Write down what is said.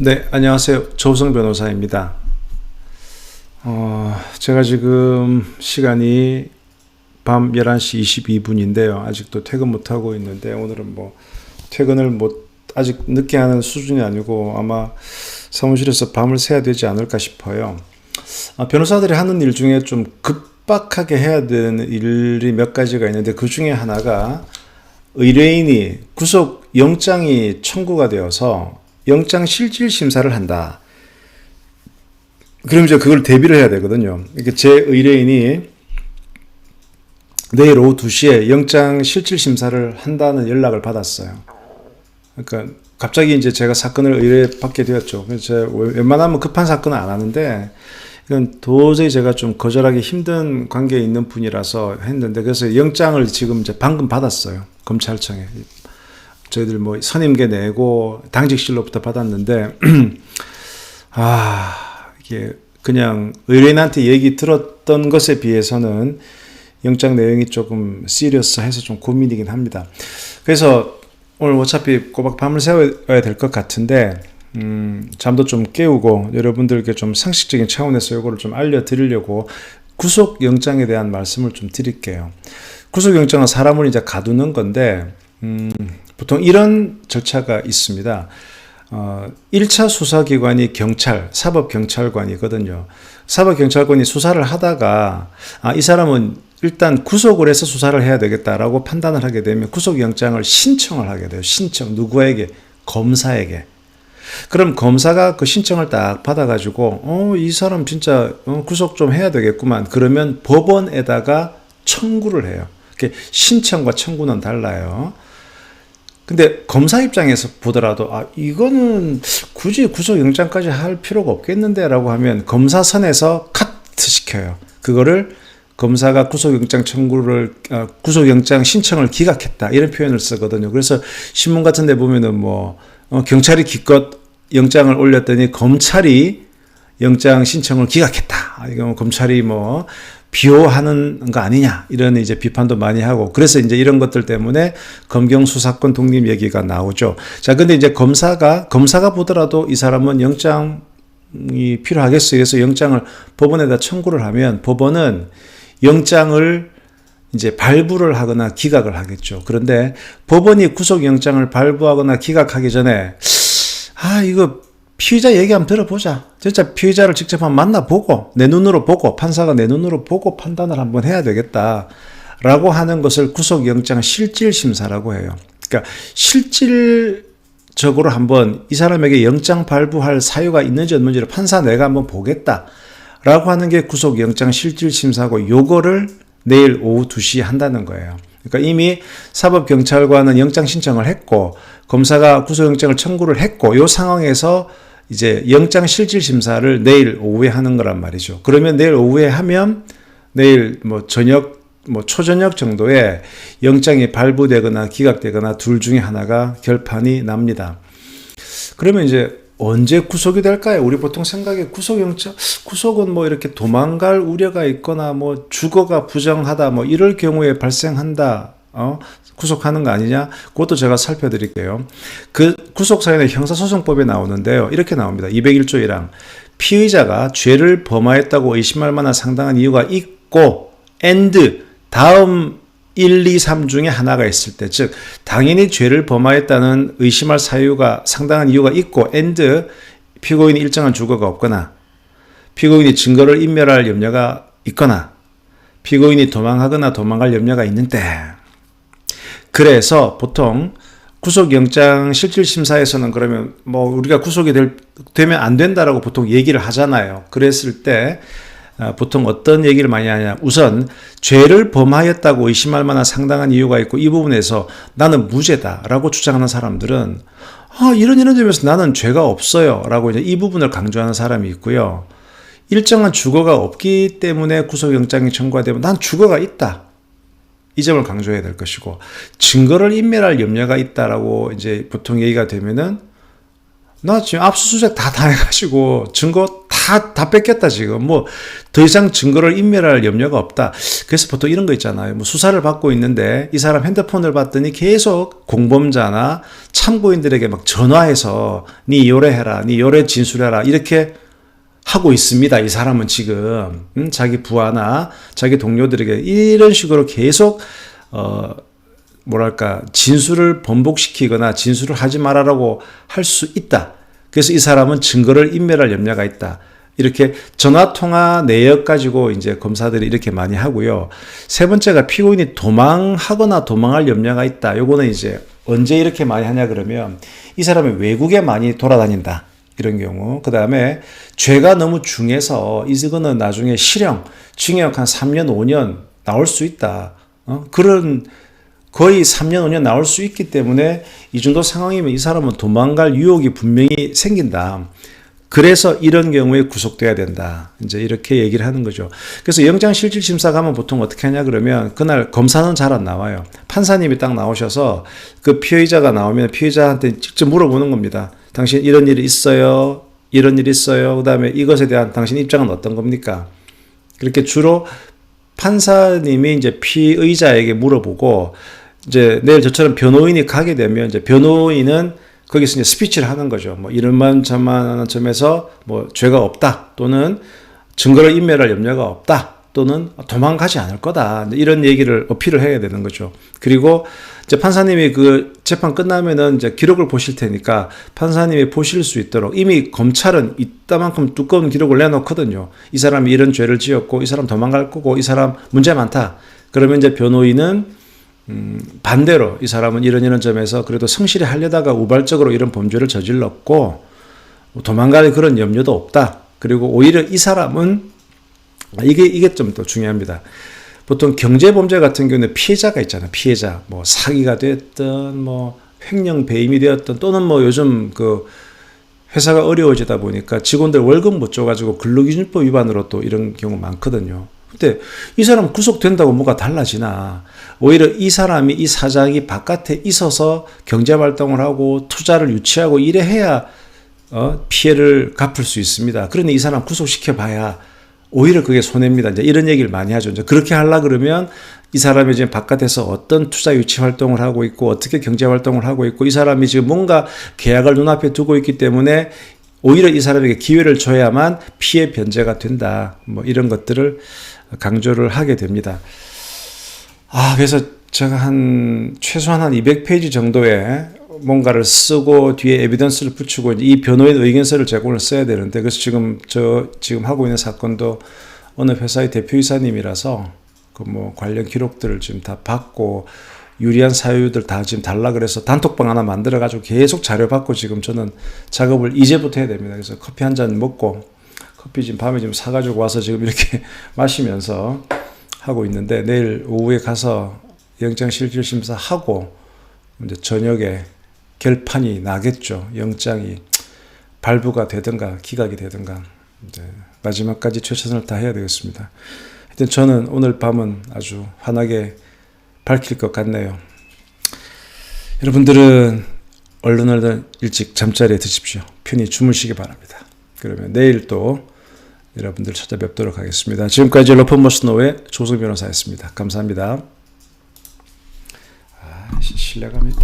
네, 안녕하세요. 조우성 변호사입니다. 제가 지금 시간이 밤 11시 22분인데요. 아직도 퇴근 못하고 있는데, 오늘은 퇴근을 아직 늦게 하는 수준이 아니고, 아마 사무실에서 밤을 새야 되지 않을까 싶어요. 변호사들이 하는 일 중에 좀 급박하게 해야 되는 일이 몇 가지가 있는데, 그 중에 하나가 의뢰인이 구속 영장이 청구가 되어서 영장 실질 심사를 한다. 그럼 이제 그걸 대비를 해야 되거든요. 제 의뢰인이 내일 오후 2시에 영장 실질 심사를 한다는 연락을 받았어요. 그러니까 갑자기 이제 제가 사건을 의뢰받게 되었죠. 그래서 제가 웬만하면 급한 사건은 안 하는데, 이건 도저히 제가 좀 거절하기 힘든 관계에 있는 분이라서 했는데, 그래서 영장을 지금 이제 방금 받았어요. 검찰청에. 저희들 선임계 내고 당직실로부터 받았는데, 이게 그냥 의뢰인한테 얘기 들었던 것에 비해서는 영장 내용이 조금 시리어스해서 좀 고민이긴 합니다. 그래서 오늘 어차피 꼬박 밤을 새워야 될 것 같은데, 잠도 좀 깨우고 여러분들께 좀 상식적인 차원에서 이거를 좀 알려드리려고 구속영장에 대한 말씀을 좀 드릴게요. 구속영장은 사람을 이제 가두는 건데, 보통 이런 절차가 있습니다. 1차 수사기관이 경찰, 사법경찰관이거든요. 사법경찰관이 수사를 하다가 이 사람은 일단 구속을 해서 수사를 해야 되겠다라고 판단을 하게 되면 구속영장을 신청을 하게 돼요. 신청. 누구에게? 검사에게. 그럼 검사가 그 신청을 딱 받아가지고 이 사람 진짜 구속 좀 해야 되겠구만. 그러면 법원에다가 청구를 해요. 신청과 청구는 달라요. 근데 검사 입장에서 보더라도 이거는 굳이 구속영장까지 할 필요가 없겠는데 라고 하면 검사선에서 카트 시켜요. 그거를 검사가 구속영장 신청을 기각했다, 이런 표현을 쓰거든요. 그래서 신문 같은 데 보면은 경찰이 기껏 영장을 올렸더니 검찰이 영장 신청을 기각했다. 이거 검찰이 비호하는 거 아니냐, 이런 이제 비판도 많이 하고, 그래서 이제 이런 것들 때문에 검경 수사권 독립 얘기가 나오죠. 자, 근데 이제 검사가 보더라도 이 사람은 영장이 필요하겠어요. 그래서 영장을 법원에다 청구를 하면 법원은 영장을 이제 발부를 하거나 기각을 하겠죠. 그런데 법원이 구속영장을 발부하거나 기각하기 전에 이거 피의자 얘기 한번 들어보자. 진짜 피의자를 직접 한번 만나보고, 내 눈으로 보고, 판사가 내 눈으로 보고 판단을 한번 해야 되겠다라고 하는 것을 구속영장 실질심사라고 해요. 그러니까 실질적으로 한번 이 사람에게 영장 발부할 사유가 있는지 없는지를 판사 내가 한번 보겠다라고 하는 게 구속영장 실질심사고, 요거를 내일 오후 2시에 한다는 거예요. 그러니까 이미 사법경찰관은 영장 신청을 했고, 검사가 구속영장을 청구를 했고, 요 상황에서 이제 영장 실질심사를 내일 오후에 하는 거란 말이죠. 그러면 내일 오후에 하면 내일 초저녁 정도에 영장이 발부되거나 기각되거나 둘 중에 하나가 결판이 납니다. 그러면 이제 언제 구속이 될까요? 우리 보통 생각에 구속은 이렇게 도망갈 우려가 있거나 주거가 부정하다 이럴 경우에 발생한다. 구속하는 거 아니냐? 그것도 제가 살펴드릴게요. 그 구속사유는 형사소송법에 나오는데요. 이렇게 나옵니다. 201조 1항. 피의자가 죄를 범하였다고 의심할 만한 상당한 이유가 있고, 다음 1, 2, 3 중에 하나가 있을 때, 즉 당연히 죄를 범하였다는 의심할 사유가 상당한 이유가 있고, 피고인이 일정한 주거가 없거나, 피고인이 증거를 인멸할 염려가 있거나, 피고인이 도망하거나 도망갈 염려가 있는데, 그래서 보통 구속영장 실질심사에서는 그러면 우리가 구속이 되면 안 된다라고 보통 얘기를 하잖아요. 그랬을 때 보통 어떤 얘기를 많이 하냐. 우선 죄를 범하였다고 의심할 만한 상당한 이유가 있고, 이 부분에서 나는 무죄다라고 주장하는 사람들은 이런 점에서 나는 죄가 없어요 라고 이제 이 부분을 강조하는 사람이 있고요. 일정한 주거가 없기 때문에 구속영장이 청구가 되면 난 주거가 있다, 이 점을 강조해야 될 것이고, 증거를 인멸할 염려가 있다라고 이제 보통 얘기가 되면은 나 지금 압수수색 다 당해가지고 증거 다 다 뺏겼다 지금. 뭐 더 이상 증거를 인멸할 염려가 없다. 그래서 보통 이런 거 있잖아요. 뭐 수사를 받고 있는데 이 사람 핸드폰을 봤더니 계속 공범자나 참고인들에게 막 전화해서 니 요래해라, 니 요래 진술해라 이렇게 하고 있습니다. 이 사람은 지금 자기 부하나 자기 동료들에게 이런 식으로 계속 뭐랄까 진술을 번복시키거나 진술을 하지 말아라고 할 수 있다. 그래서 이 사람은 증거를 인멸할 염려가 있다. 이렇게 전화통화 내역 가지고 이제 검사들이 이렇게 많이 하고요. 세 번째가 피고인이 도망하거나 도망할 염려가 있다. 요거는 이제 언제 이렇게 많이 하냐 그러면 이 사람이 외국에 많이 돌아다닌다. 이런 경우. 그 다음에 죄가 너무 중해서 이거는 나중에 실형, 징역 한 3년, 5년 나올 수 있다. 그런 거의 3년, 5년 나올 수 있기 때문에 이 정도 상황이면 이 사람은 도망갈 유혹이 분명히 생긴다. 그래서 이런 경우에 구속돼야 된다. 이제 이렇게 얘기를 하는 거죠. 그래서 영장실질심사 가면 보통 어떻게 하냐 그러면 그날 검사는 잘 안 나와요. 판사님이 딱 나오셔서 그 피의자가 나오면 피의자한테 직접 물어보는 겁니다. 당신 이런 일이 있어요? 이런 일이 있어요? 그 다음에 이것에 대한 당신 입장은 어떤 겁니까? 그렇게 주로 판사님이 이제 피의자에게 물어보고 이제 내일 저처럼 변호인이 가게 되면 이제 변호인은 거기서 이제 스피치를 하는 거죠. 뭐 이런만 저만한 점에서 뭐 죄가 없다 또는 증거를 인멸할 염려가 없다 또는 도망가지 않을 거다 이런 얘기를 어필을 해야 되는 거죠. 그리고 이제 판사님이 그 재판 끝나면은 이제 기록을 보실 테니까 판사님이 보실 수 있도록 이미 검찰은 이따만큼 두꺼운 기록을 내놓거든요. 이 사람이 이런 죄를 지었고 이 사람 도망갈 거고 이 사람 문제 많다. 그러면 이제 변호인은 반대로 이 사람은 이런 점에서 그래도 성실히 하려다가 우발적으로 이런 범죄를 저질렀고 도망갈 그런 염려도 없다. 그리고 오히려 이 사람은 이게 좀 더 중요합니다. 보통 경제범죄 같은 경우는 피해자가 있잖아요. 피해자 뭐 사기가 됐든 뭐 횡령 배임이 되었든 또는 뭐 요즘 그 회사가 어려워지다 보니까 직원들 월급 못 줘가지고 근로기준법 위반으로 또 이런 경우 많거든요. 근데 이 사람 구속된다고 뭐가 달라지나. 오히려 이 사람이 이 사장이 바깥에 있어서 경제활동을 하고 투자를 유치하고 이래 해야 피해를 갚을 수 있습니다. 그러니 이 사람 구속시켜봐야 오히려 그게 손해입니다. 이제 이런 얘기를 많이 하죠. 이제 그렇게 하려 그러면 이 사람이 지금 바깥에서 어떤 투자 유치 활동을 하고 있고 어떻게 경제 활동을 하고 있고 이 사람이 지금 뭔가 계약을 눈앞에 두고 있기 때문에 오히려 이 사람에게 기회를 줘야만 피해 변제가 된다. 뭐 이런 것들을 강조를 하게 됩니다. 그래서 제가 최소한 한 200페이지 정도의 뭔가를 쓰고 뒤에 에비던스를 붙이고 이 변호인 의견서를 제공을 써야 되는데 그래서 지금 하고 있는 사건도 어느 회사의 대표이사님이라서 그 뭐 관련 기록들을 지금 다 받고 유리한 사유들 다 지금 달라 그래서 단톡방 하나 만들어 가지고 계속 자료 받고 지금 저는 작업을 이제부터 해야 됩니다. 그래서 커피 한 잔 먹고 커피 지금 밤에 좀 사가지고 와서 지금 이렇게 마시면서 하고 있는데 내일 오후에 가서 영장실질심사 하고 이제 저녁에 결판이 나겠죠. 영장이 발부가 되든가 기각이 되든가 이제 마지막까지 최선을 다해야 되겠습니다. 하여튼 저는 오늘 밤은 아주 환하게 밝힐 것 같네요. 여러분들은 얼른 일찍 잠자리에 드십시오. 편히 주무시기 바랍니다. 그러면 내일 또 여러분들 찾아뵙도록 하겠습니다. 지금까지 러프머스노의 조성 변호사였습니다. 감사합니다. 신뢰감이